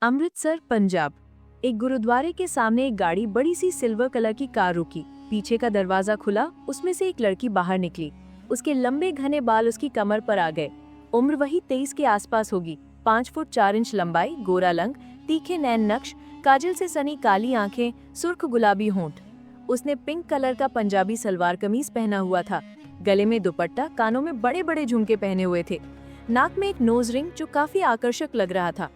अमृतसर, पंजाब। एक गुरुद्वारे के सामने एक गाड़ी बड़ी सी सिल्वर कलर की कार रुकी। पीछे का दरवाजा खुला, उसमें से एक लड़की बाहर निकली। उसके लंबे घने बाल उसकी कमर पर आ गए। उम्र वही 23 के आसपास होगी। 5 फुट 4 इंच लंबाई, गोरा रंग, तीखे नैन नक्श, काजल से सनी काली आंखें, सुर्ख गुलाबी होंठ। उसने पिंक कलर का पंजाबी सलवार कमीज पहना हुआ था। गले में दुपट्टा, कानों में बड़े बड़े झुमके पहने हुए थे। नाक में एक नोज रिंग जो काफी आकर्षक लग रहा था।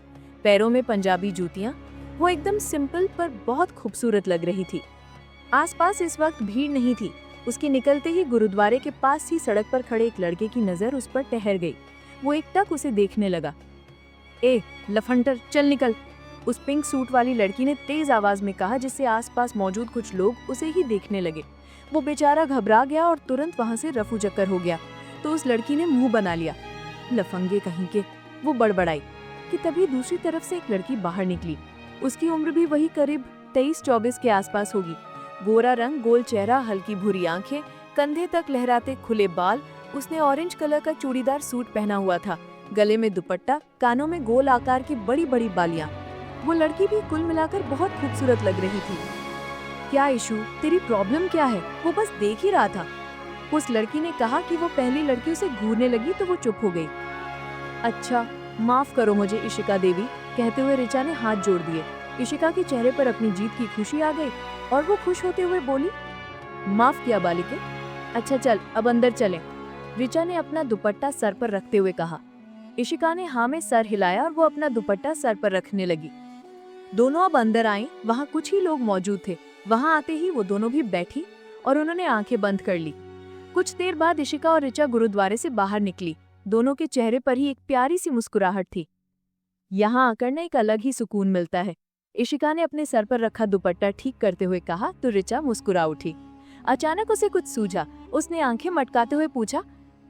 पैरों में पंजाबी जूतियां। वो एकदम सिंपल पर बहुत खूबसूरत लग रही थी। आसपास इस वक्त भीड़ नहीं थी। उसके निकलते ही गुरुद्वारे के पास ही सड़क पर खड़े एक लड़के की नजर उस पर ठहर गई। वो एकटक उसे देखने लगा। ए लफंटर, चल निकल, उस पिंक सूट वाली लड़की ने तेज आवाज में कहा, जिससे आसपास मौजूद कुछ लोग उसे ही देखने लगे। वो बेचारा घबरा गया और तुरंत वहां से रफू चक्कर हो गया। तो उस लड़की ने मुंह बना लिया। लफंगे कहीं के, वो बड़बड़ाई कि तभी दूसरी तरफ से एक लड़की बाहर निकली। उसकी उम्र भी वही करीब 23-24 के आसपास होगी। गोरा रंग, गोल चेहरा, हल्की भूरी आंखें, कंधे तक लहराते खुले बाल। उसने ऑरेंज कलर का चूड़ीदार सूट पहना हुआ था, गले में दुपट्टा, कानों में गोल आकार की बड़ी बड़ी बालियां। वो लड़की भी कुल मिलाकर बहुत खूबसूरत लग रही थी। क्या इशू, तेरी प्रॉब्लम क्या है? वो बस देख ही रहा था। उस लड़की ने कहा कि वो पहली लड़की उसे घूरने लगी तो वो चुप हो गई। अच्छा, माफ करो मुझे इशिका देवी, कहते हुए ऋचा ने हाथ जोड़ दिए। इशिका के चेहरे पर अपनी जीत की खुशी आ गई और वो खुश होते हुए बोली, माफ किया बालिके। अच्छा चल, अब अंदर चलें। ऋचा ने अपना दुपट्टा सर पर रखते हुए कहा। इशिका ने हाँ में सर हिलाया और वो अपना दुपट्टा सर पर रखने लगी। दोनों अब अंदर आए। वहाँ कुछ ही लोग मौजूद थे। वहाँ आते ही वो दोनों भी बैठी और उन्होंने आंखें बंद कर ली। कुछ देर बाद इशिका और ऋचा गुरुद्वारे से बाहर निकली। दोनों के चेहरे पर ही एक प्यारी सी मुस्कुराहट थी। यहाँ आकर न एक अलग ही सुकून मिलता है, इशिका ने अपने सर पर रखा दुपट्टा ठीक करते हुए कहा तो ऋचा मुस्कुरा उठी। अचानक उसे कुछ सूझा। उसने आंखें मटकाते हुए पूछा,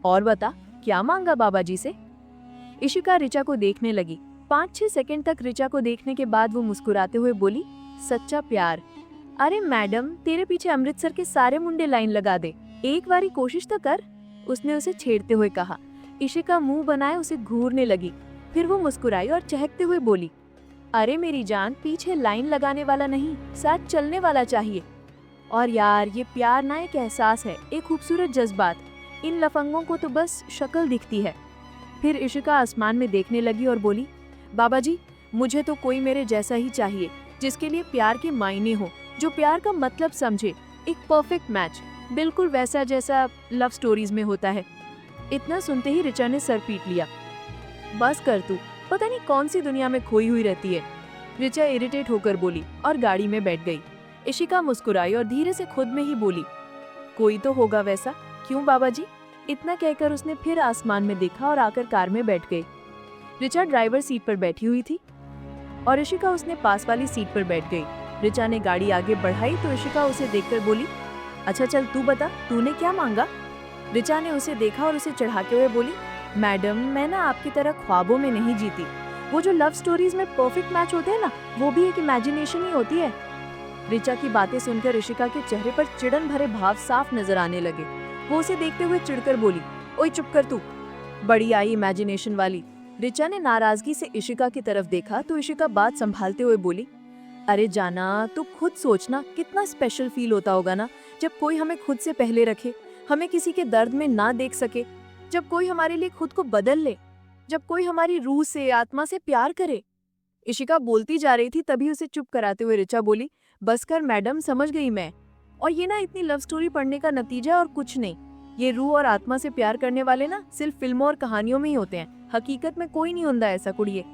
और बता, क्या मांगा बाबा जी से? इशिका ऋचा को देखने लगी। 5-6 सेकंड तक ऋचा को देखने के बाद वो मुस्कुराते हुए बोली, सच्चा प्यार। अरे मैडम, तेरे पीछे अमृतसर के सारे मुंडे लाइन लगा दे, एक बारी कोशिश तो कर, उसने उसे छेड़ते हुए कहा। इशिका मुंह बनाए उसे घूरने लगी। फिर वो मुस्कुराई और चहकते हुए बोली, अरे मेरी जान, पीछे लाइन लगाने वाला नहीं, साथ चलने वाला चाहिए। और यार, ये प्यार ना एक एहसास है, एक खूबसूरत जज्बात। इन लफंगों को तो बस शक्ल दिखती है। फिर इशिका आसमान में देखने लगी और बोली, बाबा जी, मुझे तो कोई मेरे जैसा ही चाहिए, जिसके लिए प्यार के मायने हो, जो प्यार का मतलब समझे। एक परफेक्ट मैच, बिल्कुल वैसा जैसा लव स्टोरीज में होता है। इतना सुनते ही ऋचा ने सर पीट लिया। बस कर तू, पता नहीं कौन सी दुनिया में खोई हुई रहती है, ऋचा इरिटेट होकर बोली और गाड़ी में बैठ गई। इशिका मुस्कुराई और धीरे से खुद में ही बोली, कोई तो होगा वैसा, क्यों बाबा जी? इतना कहकर उसने फिर आसमान में देखा और आकर कार में बैठ गई। ऋचा ड्राइवर सीट पर बैठी हुई थी और इशिका उसने पास वाली सीट पर बैठ गई। ऋचा ने गाड़ी आगे बढ़ाई तो इशिका उसे देखकर बोली, अच्छा चल तू बता, तूने क्या मांगा? ऋचा ने उसे देखा और उसे चढ़ाते हुए बोली, मैडम, मैं ना आपकी तरह ख्वाबों में नहीं जीती। वो जो लव स्टोरीज में परफेक्ट मैच होते हैं ना, वो भी एक इमेजिनेशन ही होती है। ऋचा की बातें सुनकर इशिका के चेहरे पर चिढ़न भरे भाव साफ नजर आने लगे। वो उसे देखते हुए चिढ़कर बोली, ओए चुप कर तू, बड़ी आई इमेजिनेशन वाली। ऋचा ने नाराजगी से इशिका की तरफ देखा तो इशिका बात संभालते हुए बोली, अरे जाना, तू खुद सोचना, कितना स्पेशल फील होता होगा ना, जब कोई हमें खुद से पहले रखे, हमें किसी के दर्द में ना देख सके, जब कोई हमारे लिए खुद को बदल ले, जब कोई हमारी रूह से, आत्मा से प्यार करे। इशिका बोलती जा रही थी, तभी उसे चुप कराते हुए ऋचा बोली, बस कर मैडम, समझ गई मैं। और ये ना इतनी लव स्टोरी पढ़ने का नतीजा और कुछ नहीं। ये रूह और आत्मा से प्यार करने वाले ना सिर्फ फिल्मों और कहानियों में ही होते हैं, हकीकत में कोई नहीं होता ऐसा कुड़िए।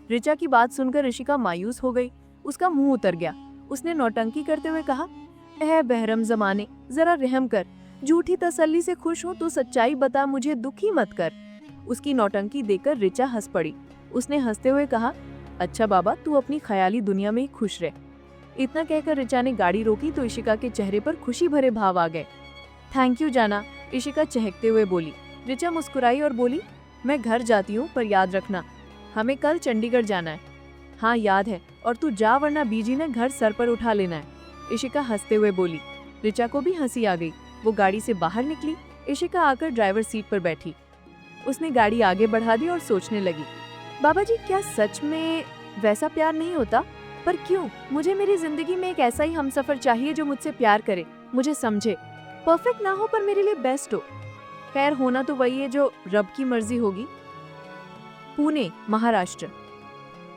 ऋचा की बात सुनकर इशिका मायूस हो गई। उसका मुंह उतर गया। उसने नौटंकी करते हुए कहा, ऐ बहरम जमाने, जरा रहम कर, झूठी तसल्ली से खुश हूँ तो सच्चाई बता, मुझे दुखी मत कर। उसकी नौटंकी देखकर ऋचा हंस पड़ी। उसने हंसते हुए कहा, अच्छा बाबा, तू अपनी ख्याली दुनिया में ही खुश रह। इतना कहकर ऋचा ने गाड़ी रोकी तो इशिका के चेहरे पर खुशी भरे भाव आ गए। थैंक यू जाना, इशिका चहकते हुए बोली। ऋचा मुस्कुराई और बोली, मैं घर जाती हूँ, पर याद रखना, हमें कल चंडीगढ़ जाना है। हाँ याद है, और तू जा, वरना बीजी ने घर सर पर उठा लेना है, इशिका हंसते हुए बोली। ऋचा को भी हंसी आ गई। वो गाड़ी से बाहर निकली। इशिका आकर ड्राइवर सीट पर बैठी। उसने गाड़ी आगे बढ़ा दी और सोचने लगी, बाबा जी, क्या सच में वैसा प्यार नहीं होता। पर क्यों? मुझे मेरी जिंदगी में एक ऐसा ही हमसफर चाहिए जो मुझसे प्यार करे, मुझे समझे, परफेक्ट ना हो पर मेरे लिए बेस्ट हो। खैर, होना तो वही है जो रब की मर्जी होगी। पुणे, महाराष्ट्र।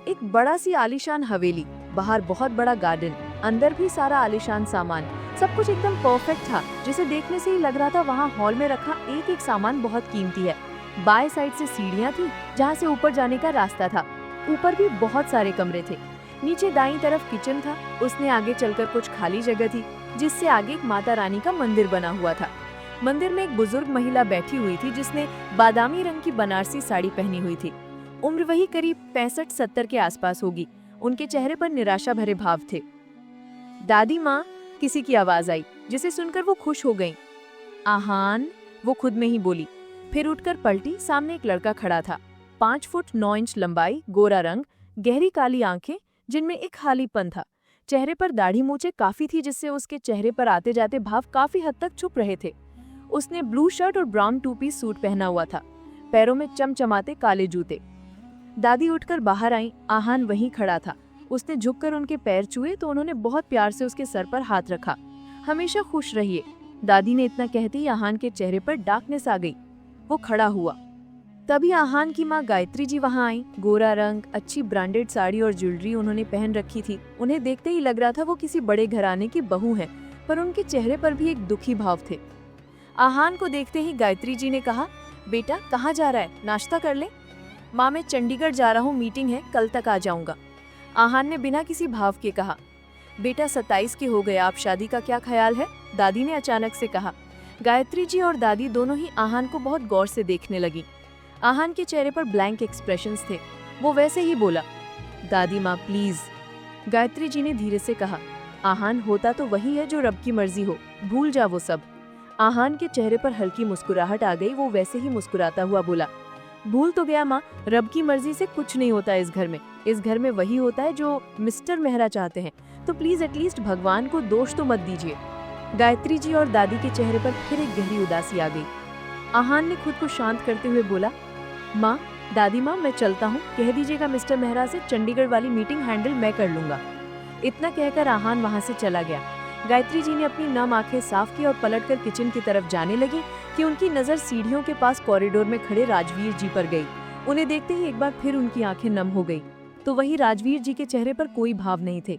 एक बड़ा सी आलीशान हवेली, बाहर बहुत बड़ा गार्डन, अंदर भी सारा आलीशान सामान, सब कुछ एकदम परफेक्ट था। जिसे देखने से ही लग रहा था वहाँ हॉल में रखा एक एक सामान बहुत कीमती है। बाएं साइड से सीढ़ियाँ थी जहाँ से ऊपर जाने का रास्ता था। ऊपर भी बहुत सारे कमरे थे। नीचे दाईं तरफ किचन था। उसने आगे चलकर कुछ खाली जगह थी जिससे आगे एक माता रानी का मंदिर बना हुआ था। मंदिर में एक बुजुर्ग महिला बैठी हुई थी जिसने बादामी रंग की बनारसी साड़ी पहनी हुई थी। उम्र वही करीब 65-70 के आसपास होगी। उनके चेहरे पर निराशा भरे भाव थे। दादी माँ, किसी की आवाज आई जिसे सुनकर वो खुश हो गईं। आहान, वो खुद में ही बोली। फिर उठकर पलटी। सामने एक लड़का खड़ा था। 5 फुट 9 इंच लंबाई, गोरा रंग, गहरी काली आंखें जिनमें एक खालीपन था। चेहरे पर दाढ़ी मूछें काफी थी जिससे उसके चेहरे पर आते जाते भाव काफी हद तक छुप रहे थे। उसने ब्लू शर्ट और ब्राउन 2-पीस सूट पहना हुआ था, पैरों में चमचमाते काले जूते। दादी उठकर बाहर आई। आहान वहीं खड़ा था। उसने झुककर उनके पैर छुए तो उन्होंने बहुत प्यार से उसके सर पर हाथ रखा। हमेशा खुश रहिए। दादी ने इतना कहते ही आहान के चेहरे पर डार्कनेस आ गई। वो खड़ा हुआ। तभी आहान की माँ गायत्री जी वहाँ आई। गोरा रंग, अच्छी ब्रांडेड साड़ी और ज्वेलरी उन्होंने पहन रखी थी। उन्हें देखते ही लग रहा था वो किसी बड़े घराने की बहू हैं, पर उनके चेहरे पर भी एक दुखी भाव थे। आहान को देखते ही गायत्री जी ने कहा, बेटा कहाँ जा रहा है, नाश्ता कर ले। माँ, मैं चंडीगढ़ जा रहा हूँ, मीटिंग है, कल तक आ जाऊंगा। आहान ने बिना किसी भाव के कहा। बेटा 27 के हो गए, आप शादी का क्या ख्याल है? दादी ने अचानक से कहा। गायत्री जी और दादी दोनों ही आहान को बहुत गौर से देखने लगी। आहान के चेहरे पर ब्लैंक एक्सप्रेशंस थे। वो वैसे ही बोला, दादी माँ प्लीज। गायत्री जी ने धीरे से कहा, आहान होता तो वही है जो रब की मर्जी हो, भूल जा वो सब। आहान के चेहरे पर हल्की मुस्कुराहट आ गई। वो वैसे ही मुस्कुराता हुआ बोला, भूल तो गया माँ, रब की मर्जी से कुछ नहीं होता इस घर में। इस घर में वही होता है जो मिस्टर मेहरा चाहते हैं, तो प्लीज एटलीस्ट भगवान को दोष तो मत दीजिए। गायत्री जी और दादी के चेहरे पर फिर एक गहरी उदासी आ गई। आहान ने खुद को शांत करते हुए बोला, माँ, दादी माँ, मैं चलता हूँ, कह दीजिएगा मिस्टर मेहरा से चंडीगढ़ वाली मीटिंग हैंडल मैं कर लूंगा। इतना कहकर आहान वहाँ से चला गया। गायत्री जी ने अपनी नम आंखें साफ की और पलटकर किचन की तरफ जाने लगी कि उनकी नजर सीढ़ियों के पास कॉरिडोर में खड़े राजवीर जी पर गई। उन्हें देखते ही एक बार फिर उनकी आंखें नम हो गई, तो वही राजवीर जी के चेहरे पर कोई भाव नहीं थे।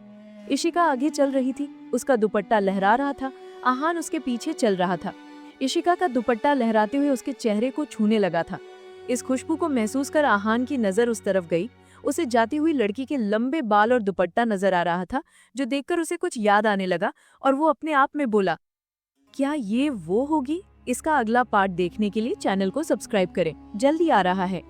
इशिका आगे चल रही थी, उसका दुपट्टा लहरा रहा था। आहान उसके पीछे चल रहा था। इशिका का दुपट्टा लहराते हुए उसके चेहरे को छूने लगा था। इस खुशबू को महसूस कर आहान की नजर उस तरफ गई। उसे जाती हुई लड़की के लंबे बाल और दुपट्टा नजर आ रहा था, जो देखकर उसे कुछ याद आने लगा और वो अपने आप में बोला, क्या ये वो होगी? इसका अगला पार्ट देखने के लिए चैनल को सब्सक्राइब करें, जल्दी आ रहा है।